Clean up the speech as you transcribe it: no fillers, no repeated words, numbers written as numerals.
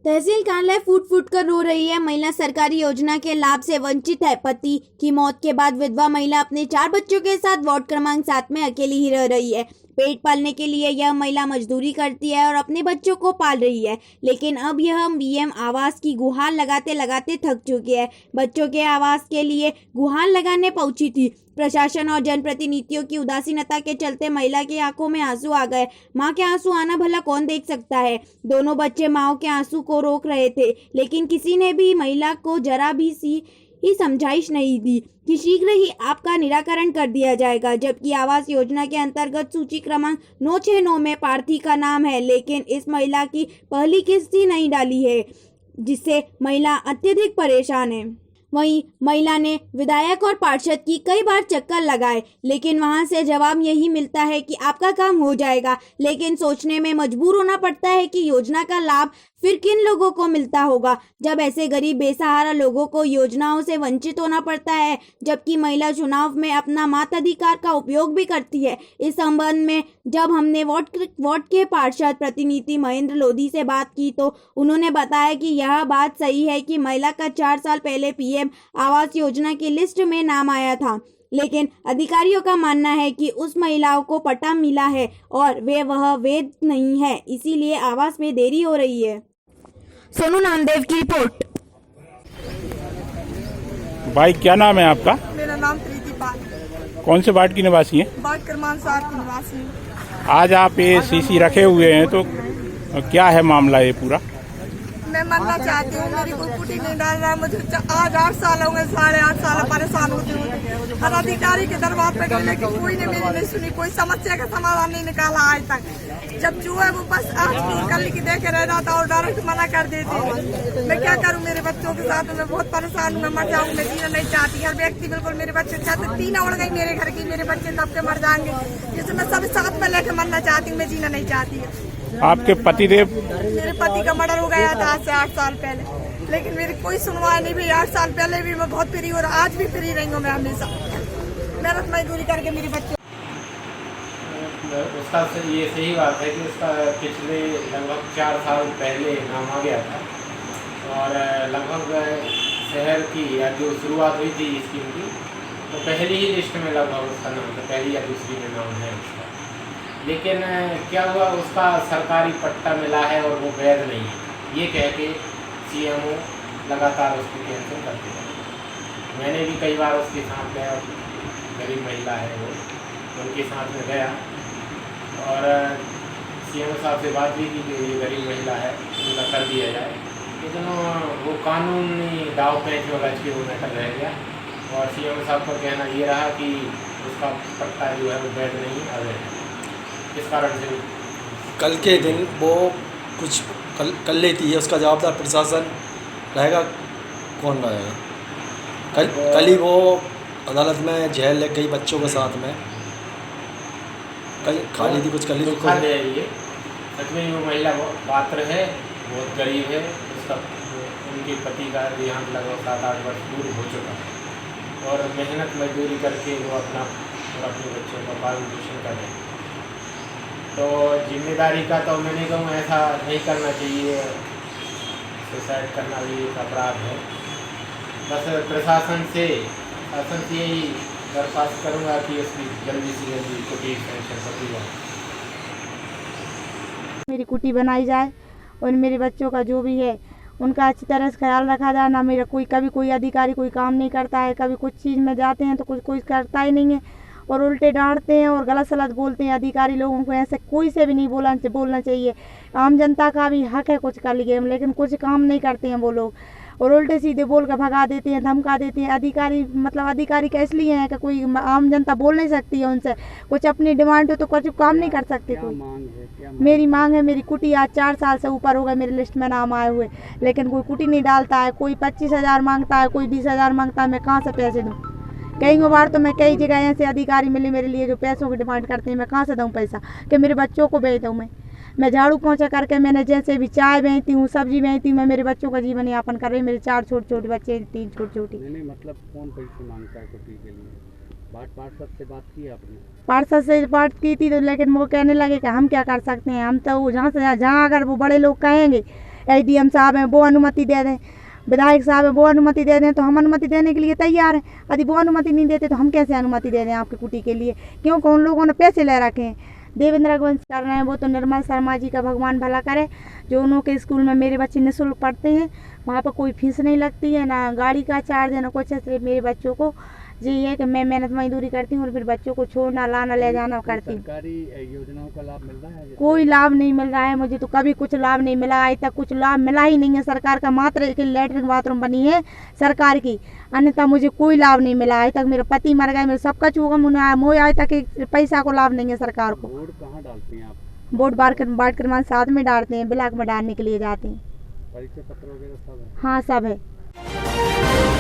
तहसील कार्यालय फूट फूट कर रो रही है। महिला सरकारी योजना के लाभ से वंचित है। पति की मौत के बाद विधवा महिला अपने 4 बच्चों के साथ वार्ड क्रमांक 7 में अकेली ही रह रही है। पेट पालने के लिए यह महिला मजदूरी करती है और अपने बच्चों को पाल रही है, लेकिन अब यह बीएम आवास की गुहार लगाते लगाते थक चुकी है। बच्चों के आवास के लिए गुहार लगाने पहुंची थी। प्रशासन और जनप्रतिनिधियों की उदासीनता के चलते महिला की आंखों में आंसू आ गए। मां के आंसू आना भला कौन देख सकता है। दोनों बच्चे मां के आंसू को रोक रहे थे, लेकिन किसी ने भी महिला को जरा भी ही समझाइश नहीं दी कि शीघ्र ही आपका निराकरण कर दिया जाएगा। जबकि आवास योजना के अंतर्गत सूची क्रमांक 969 में प्रार्थी का नाम है, लेकिन इस महिला की पहली किस्त ही नहीं डाली है, जिससे महिला अत्यधिक परेशान है। वहीं महिला ने विधायक और पार्षद की कई बार चक्कर लगाए, लेकिन वहां से जवाब यही मिलता है कि आपका काम हो जाएगा। लेकिन सोचने में मजबूर होना पड़ता है कि योजना का लाभ फिर किन लोगों को मिलता होगा, जब ऐसे गरीब बेसहारा लोगों को योजनाओं से वंचित होना पड़ता है, जबकि महिला चुनाव में अपना मताधिकार का उपयोग भी करती है। इस संबंध में जब हमने वार्ड के पार्षद प्रतिनिधि महेंद्र लोधी से बात की, तो उन्होंने बताया कि यह बात सही है कि महिला का 4 साल पहले पीएम आवास योजना की लिस्ट में नाम आया था, लेकिन अधिकारियों का मानना है कि उस महिलाओं को पट्टा मिला है और वह वैध नहीं है, इसीलिए आवास में देरी हो रही है। सोनू नामदेव की रिपोर्ट। भाई क्या नाम है आपका? मेरा नाम प्रीति पाल। कौन से वार्ड की निवासी हैं? वार्ड क्रमांक 7 की निवासी हूँ। आज आप ये सीसी रखे हुए हैं, तो क्या है मामला ये पूरा? मैं मरना चाहती हूँ, मेरी कोई कुटी नहीं डाल रहा है। मुझे आज 8 साल हो गए, 8.5 साल परेशान होते हुए। हर अधिकारी के दरबार पे गए, लेकिन कोई ने मेरी नहीं सुनी, कोई समस्या का समाधान नहीं निकाला आज तक। जब जो है वो बस आज कल की देखे रह रहा था और डायरेक्ट मना कर देते। मैं क्या करूँ, मेरे बच्चों के साथ मैं बहुत परेशान हूँ। मैं मर जाऊँ, मैं जीना नहीं चाहती। हर व्यक्ति बिल्कुल मेरे बच्चे चाहते, 3 उड़ गई मेरे घर की, मेरे बच्चे तब के मर जाएंगे, जिससे मैं सब साथ में लेकर मरना चाहती हूँ। मैं जीना नहीं चाहती। आपके पतिदेव? मेरे पति का मर्डर हो गया था आज से 8 साल पहले, लेकिन मेरी कोई सुनवाई नहीं हुई। 8 साल पहले भी मैं बहुत फ्री और आज भी फ्री रही हूँ। मैं हमेशा मेहनत मजदूरी करके मेरे बच्चे। उसका ये सही बात है कि उसका पिछले लगभग 4 साल पहले नाम आ गया था और लगभग शहर की या जो शुरुआत हुई थी स्कीम की, तो पहली ही लिस्ट में लगभग उसका नाम था, पहली या दूसरी में नाम है उसका। लेकिन क्या हुआ, उसका सरकारी पट्टा मिला है और वो वैध नहीं है, ये कह के सीएमओ लगातार उसकी कैंसिल करते हैं। मैंने भी कई बार उसके साथ गया, गरीब महिला है वो, उनके साथ में गया और सीएमओ साहब से बात भी की कि ये गरीब महिला है, उनका कर दिया जाए, लेकिन वो कानूनी दाव पेंच में बच के वो मैटर रह गया। और सीएमओ साहब का कहना ये रहा कि उसका पट्टा जो है वो वैध नहीं अवैध है। इस कारण से कल के दिन वो कुछ कर लेती है, उसका जवाबदार प्रशासन रहेगा, कौन रहेगा? कल ही वो अदालत में जेल ले गई बच्चों के साथ में, कल खाली थी, कुछ कर ली थी। खा ले ये सच में वो महिला बहुत पात्र है, बहुत गरीब है। उसका उनके पति का देहांत लगभग 7-8 वर्ष पूर्व हो चुका है और मेहनत मजदूरी करके वो अपना और अपने बच्चों का पालन पोषण कर रहे हैं। तो जिम्मेदारी का तो मैं नहीं कहूँ ऐसा नहीं करना चाहिए, सुसाइड करना भी एक अपराध है। बस प्रशासन से यही दरख्वास्त करूँगा कि उसकी जल्दी से जल्दी कुटी पेंशन होती जाए, मेरी कुटी बनाई जाए और मेरे बच्चों का जो भी है उनका अच्छी तरह से ख्याल रखा जाए। ना मेरा कभी कोई अधिकारी कोई काम नहीं करता है, कभी कुछ चीज़ में जाते हैं तो कुछ कोई करता ही नहीं है और उल्टे डांटते हैं और गलत सलत बोलते हैं। अधिकारी लोगों को ऐसे कोई से भी नहीं बोलना चाहिए। आम जनता का भी हक है कुछ कर लिए, लेकिन कुछ काम नहीं करते हैं वो लोग और उल्टे सीधे बोल कर भगा देते हैं, धमका देते हैं। अधिकारी का इसलिए है कि कोई आम जनता बोल नहीं सकती है उनसे, कुछ अपनी डिमांड हो तो कुछ काम नहीं कर सकते कोई। मेरी मांग है, मेरी कुटी आज 4 साल से ऊपर हो गए मेरी लिस्ट में नाम आए हुए, लेकिन कोई कुटी नहीं डालता है। कोई 25,000 मांगता है, कोई 20,000 मांगता है। मैं कहाँ से पैसे दूँ? कई बार तो मैं कई जगह ऐसे अधिकारी मिले मेरे लिए जो पैसों की डिमांड करते हैं, मैं कहाँ से दूँ पैसा कि मेरे बच्चों को भेज दूँ। मैं झाड़ू पोंछा करके मैंने जैसे भी चाय बेचती हूँ, सब्जी बेचती हूँ, मैं मेरे बच्चों का जीवन यापन कर रही हूँ। मेरे 4 छोटे बच्चे, 3 छोटी। नहीं मतलब कौन पैसे मांगता है कुटी के लिए? पार्षद से बात की आपने? पार्षद से बात की थी तो, लेकिन वो कहने लगे कि हम क्या कर सकते हैं, हम तो जहाँ अगर वो बड़े लोग कहेंगे SDM साहब हैं वो अनुमति दे दें, विधायक साहब है वो अनुमति दे दें, तो हम अनुमति देने के लिए तैयार हैं। यदि वो अनुमति नहीं देते तो हम कैसे अनुमति दे दें आपकी कुटी के लिए, क्योंकि उन लोगों ने पैसे ले रखे हैं। देवेंद्र रघुवंश कर रहे हैं, वो तो निर्मल शर्मा जी का भगवान भला करे, जो उन्हों के स्कूल में मेरे बच्चे निःशुल्क पढ़ते हैं, वहाँ पर कोई फीस नहीं लगती है, ना गाड़ी का चार्ज है, ना कुछ है। सिर्फ मेरे बच्चों को जी ये कि मैं मेहनत मजदूरी करती हूँ और फिर बच्चों को छोड़ना लाना ले जाना करती हूँ। सरकारी योजनाओं का लाभ मिल रहा है? कोई लाभ नहीं मिल रहा है मुझे, तो कभी कुछ लाभ नहीं मिला, आज तक कुछ लाभ मिला ही नहीं है सरकार का। मात्र एक लैट्रिन बाथरूम बनी है सरकार की, अन्यथा मुझे कोई लाभ नहीं मिला। आज तक मेरे पति मर गए, मेरे सबका चूका मुझे आज तक एक पैसा को लाभ नहीं है सरकार को। वोट कहाँ डालती हैं आप? वोट वार्ड क्रमांक 7 में डालते हैं, ब्लॉक में डालने के लिए जाते हैं। परीक्षा पत्र वगैरह सब है? हाँ सब है।